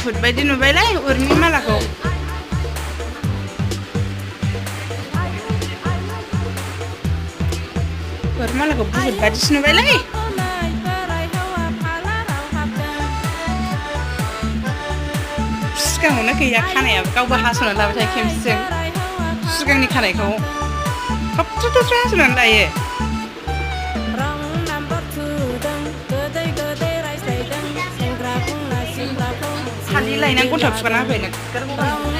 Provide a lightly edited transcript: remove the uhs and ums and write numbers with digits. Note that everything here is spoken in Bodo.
बुहुत बायदि नुबायलाय उरनि मालाखौ उर मालाखौ बुहुत बायदिसो नुबायलाय सिगाङावनो गैया खानायाबो गावबो हास'नानै लाबाय थायो खेमसिजों सिगांनि खानायखौ थबथ्र' थबथ्र' हास'नानै लायो हालदै लायनानै गन्थ'आव थुगारना होबाय नोगोर